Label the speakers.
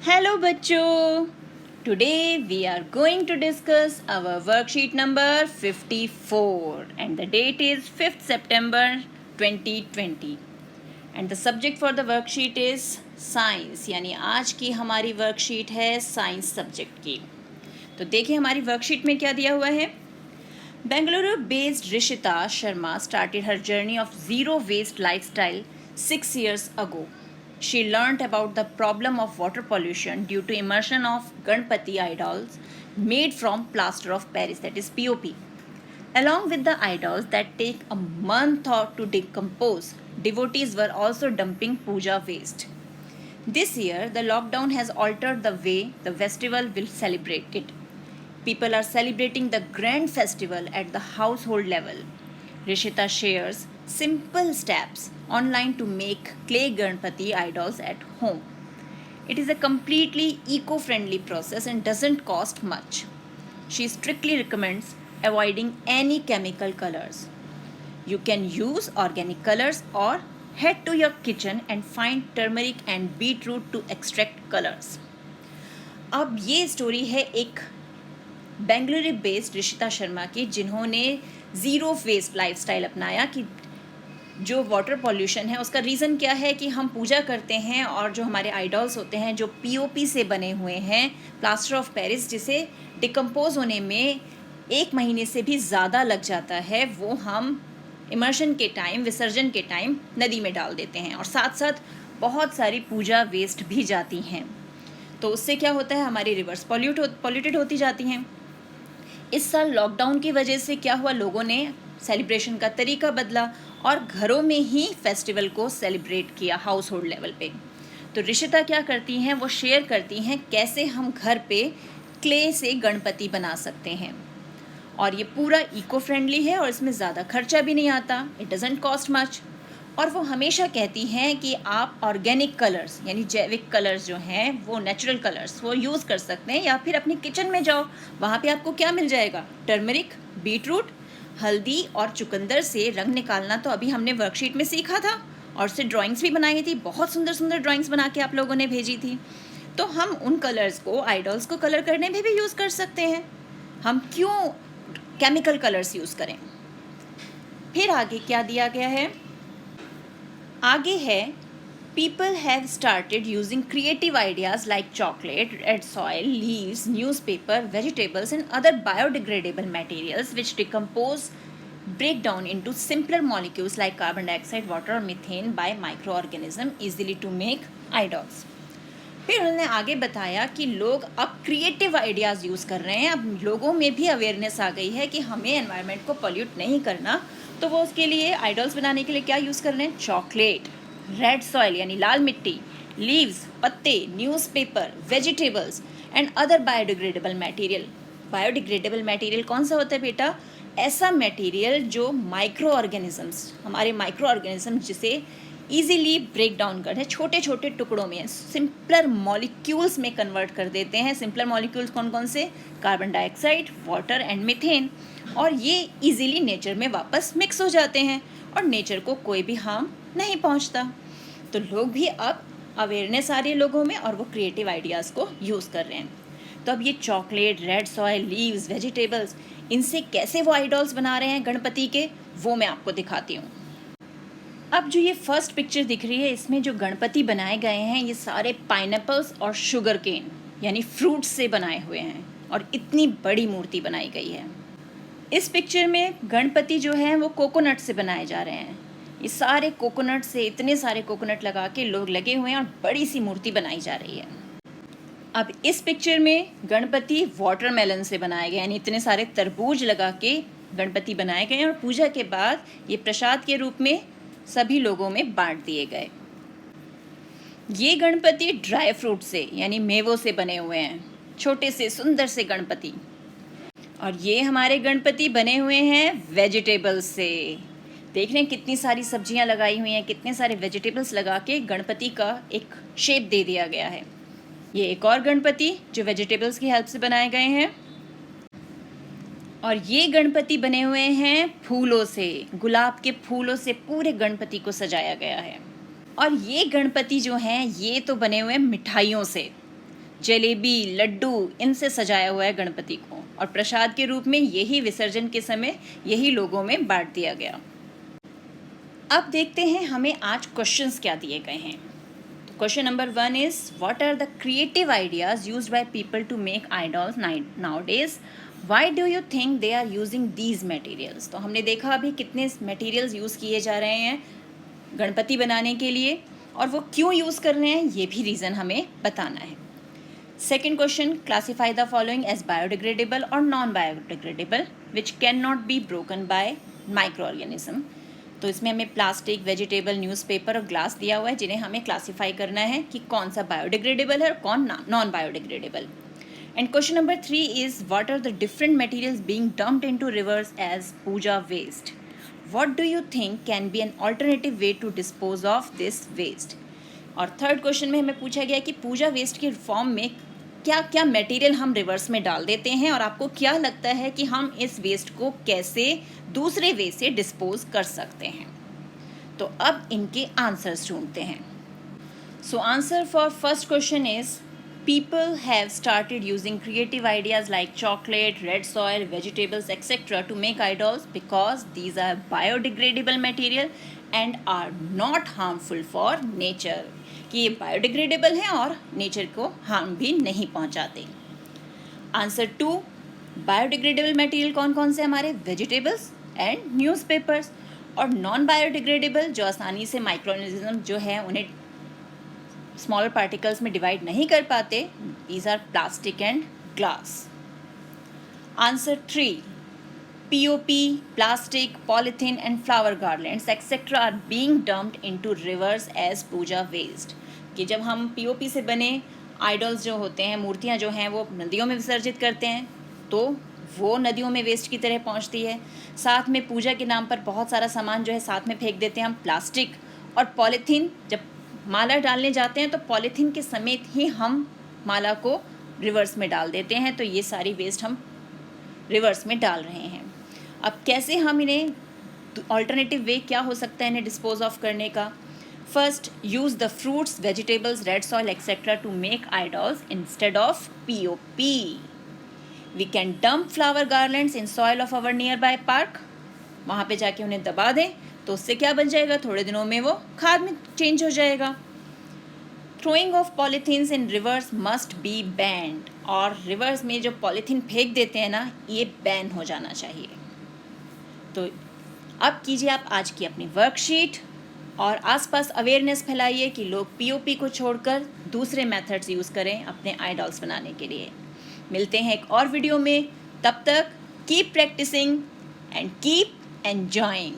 Speaker 1: Hello बच्चों, today we are going to discuss our worksheet number 54 and the date is 5th September 2020 and the subject for the worksheet is science यानी आज की हमारी worksheet है science subject की। तो देखिए हमारी वर्कशीट में क्या दिया हुआ है। Bengaluru based Rishita Sharma started her journey of zero waste lifestyle 6 years ago. She learnt about the problem of water pollution due to immersion of Ganpati idols made from plaster of Paris, that is POP. Along with the idols that take a month to decompose, devotees were also dumping puja waste. This year, the lockdown has altered the way the festival will celebrate it. People are celebrating the grand festival at the household level. Rishita shares simple steps online to make clay Ganpati idols at home. It is a completely eco-friendly process and doesn't cost much. She strictly recommends avoiding any chemical colors. You can use organic colors or head to your kitchen and find turmeric and beetroot to extract colors. अब ये story है एक Bengaluru based Rishita Sharma की, जिन्होंने zero waste lifestyle अपनाया कि जो water pollution है उसका रीज़न क्या है कि हम पूजा करते हैं और जो हमारे आइडल्स होते हैं जो पीओपी से बने हुए हैं, प्लास्टर ऑफ पेरिस, जिसे डिकम्पोज होने में 1 महीने से भी ज़्यादा लग जाता है, वो हम इमर्शन के टाइम, विसर्जन के टाइम नदी में डाल देते हैं और साथ साथ बहुत सारी पूजा वेस्ट भी जाती हैं। तो उससे क्या होता है, हमारी रिवर्स पॉल्यूटेड होती जाती हैं। इस साल लॉकडाउन की वजह से क्या हुआ, लोगों ने सेलिब्रेशन का तरीका बदला और घरों में ही फेस्टिवल को सेलिब्रेट किया हाउस होल्ड लेवल पे। तो ऋषिता क्या करती हैं, वो शेयर करती हैं कैसे हम घर पे क्ले से गणपति बना सकते हैं और ये पूरा इको फ्रेंडली है और इसमें ज़्यादा खर्चा भी नहीं आता, इट डजेंट कॉस्ट मच। और वो हमेशा कहती हैं कि आप ऑर्गेनिक कलर्स यानी जैविक कलर्स जो हैं, वो नेचुरल कलर्स वो यूज़ कर सकते हैं, या फिर अपनी किचन में जाओ, वहाँ पे आपको क्या मिल जाएगा, टर्मरिक, बीटरूट, हल्दी और चुकंदर से रंग निकालना तो अभी हमने वर्कशीट में सीखा था और उससे ड्राइंग्स भी बनाई थी, बहुत सुंदर सुंदर ड्राइंग्स बना के आप लोगों ने भेजी थी। तो हम उन कलर्स को आइडल्स को कलर करने में भी यूज़ कर सकते हैं, हम क्यों केमिकल कलर्स यूज़ करें। फिर आगे क्या दिया गया है, आगे है, people have started using creative ideas like chocolate, red soil, leaves, newspaper, vegetables and other biodegradable materials which decompose, break down into simpler molecules like carbon dioxide, water or methane by microorganism easily to make idols. फिर उन्होंने आगे बताया कि लोग अब creative ideas use कर रहे हैं, अब लोगों में भी अवेयरनेस आ गई है कि हमें एनवायरनमेंट को पॉल्यूट नहीं करना, तो वो उसके लिए आइडल्स बनाने के लिए क्या यूज़ कर रहे हैं, चॉकलेट, रेड सॉइल यानी लाल मिट्टी, लीव्स पत्ते, newspaper, vegetables and other biodegradable material. Biodegradable material कौन सा होता है बेटा, ऐसा मटेरियल जो माइक्रो ऑर्गेनिजम्स, हमारे माइक्रो ऑर्गेनिज्म जिसे ईजीली ब्रेक डाउन करते हैं, छोटे छोटे टुकड़ों में सिंपलर मॉलिक्यूल्स में कन्वर्ट कर देते हैं। सिंपलर मॉलिक्यूल्स कौन कौन से, carbon dioxide, water and methane, और ये इजीली नेचर में वापस मिक्स हो जाते हैं और नेचर को कोई भी हार्म नहीं पहुंचता। तो लोग भी अब अवेयरनेस आ रही है लोगों में और वो क्रिएटिव आइडियाज़ को यूज़ कर रहे हैं। तो अब ये chocolate, red soil, leaves, vegetables, इनसे कैसे वो आइडल्स बना रहे हैं गणपति के, वो मैं आपको दिखाती हूँ। अब जो ये फर्स्ट पिक्चर दिख रही है, इसमें जो गणपति बनाए गए हैं ये सारे पाइनएप्पल्स और शुगर केन यानी फ्रूट्स से बनाए हुए हैं और इतनी बड़ी मूर्ति बनाई गई है। इस पिक्चर में गणपति जो है वो कोकोनट से बनाए जा रहे हैं, ये सारे कोकोनट से, इतने सारे कोकोनट लगा के लोग लगे हुए हैं और बड़ी सी मूर्ति बनाई जा रही है। अब इस पिक्चर में गणपति वाटरमेलन से बनाए गए, यानी इतने सारे तरबूज लगा के गणपति बनाए गए और पूजा के बाद ये प्रसाद के रूप में सभी लोगों में बांट दिए गए। ये गणपति ड्राई फ्रूट से यानी मेवों से बने हुए हैं, छोटे से सुंदर से गणपति। और ये हमारे गणपति बने हुए हैं वेजिटेबल्स से। देख रहे हैं कितनी सारी सब्जियां लगाई हुई हैं, कितने सारे वेजिटेबल्स लगा के गणपति का एक शेप दे दिया गया है। ये एक और गणपति जो वेजिटेबल्स की हेल्प से बनाए गए हैं। और ये गणपति बने हुए हैं फूलों से, गुलाब के फूलों से पूरे गणपति को सजाया गया है। और ये गणपति जो हैं ये तो बने हुए हैं मिठाइयों से। जलेबी, लड्डू, इनसे सजाया हुआ है गणपति को और प्रसाद के रूप में यही विसर्जन के समय यही लोगों में बांट दिया गया। अब देखते हैं हमें आज क्वेश्चंस क्या दिए गए हैं। तो question number 1 is what are the creative ideas used by people to make idols nowadays, why do you think they are using these materials. तो हमने देखा अभी कितने मटेरियल्स यूज़ किए जा रहे हैं गणपति बनाने के लिए और वो क्यों यूज़ कर रहे हैं ये भी रीज़न हमें बताना है। Second question, classify the following as biodegradable और non biodegradable which can not be broken by micro organism. तो इसमें हमें प्लास्टिक, वेजिटेबल, न्यूज़पेपर और ग्लास दिया हुआ है जिन्हें हमें क्लासीफाई करना है कि कौन सा बायोडिग्रेडेबल है और कौन non biodegradable. And question number 3 is what are the different materials being dumped into rivers as puja waste, what do you think can be an alternative way to dispose of this waste. और third question में हमें पूछा गया कि पूजा waste के form में क्या क्या मटेरियल हम रिवर्स में डाल देते हैं और आपको क्या लगता है कि हम इस वेस्ट को कैसे दूसरे वे से डिस्पोज कर सकते हैं। तो अब इनके आंसर्स ढूंढते हैं। So answer for first question is people have started using creative ideas like chocolate, red soil, vegetables, etc. to make idols because these are biodegradable material and are not harmful for nature. कि ये biodegradable हैं और nature को harm भी नहीं पहुंचाते। Answer 2, biodegradable material कौन कौन से हमारे वेजिटेबल्स एंड न्यूज़पेपर्स, और नॉन बायोडिग्रेडेबल जो आसानी से माइक्रोऑर्गेनिज्म जो है उन्हें स्मॉलर पार्टिकल्स में डिवाइड नहीं कर पाते, these are plastic and glass. Answer 3, POP, plastic, polythene and flower garlands etc. are being dumped into rivers as puja waste. कि जब हम POP से बने आइडल्स जो होते हैं, मूर्तियाँ जो हैं वो नदियों में विसर्जित करते हैं तो वो नदियों में वेस्ट की तरह पहुँचती है। साथ में पूजा के नाम पर बहुत सारा सामान जो है साथ में फेंक देते हैं हम, प्लास्टिक और पॉलीथीन। जब माला डालने जाते हैं तो पॉलीथीन के समेत ही हम माला को रिवर्स में डाल देते हैं, तो ये सारी वेस्ट हम रिवर्स में डाल रहे हैं। अब कैसे हम इन्हें, ऑल्टरनेटिव वे क्या हो सकता है इन्हें डिस्पोज ऑफ करने का। First, use the fruits, vegetables, red soil etcetera to make idols instead of POP. We can dump flower garlands in soil of our nearby park. वहाँ पे जाके उन्हें दबा दें तो उससे क्या बन जाएगा, थोड़े दिनों में वो खाद में चेंज हो जाएगा। Throwing of polythenes in reverse must be band, और रिवर्स में जो पॉलीथीन फेंक देते हैं ना, ये बैन हो जाना चाहिए। तो अब कीजिए आप आज की अपनी वर्कशीट और आसपास अवेयरनेस फैलाइए कि लोग POP को छोड़कर दूसरे मेथड्स यूज़ करें अपने आइडल्स बनाने के लिए। मिलते हैं एक और वीडियो में, तब तक keep practising and keep enjoying.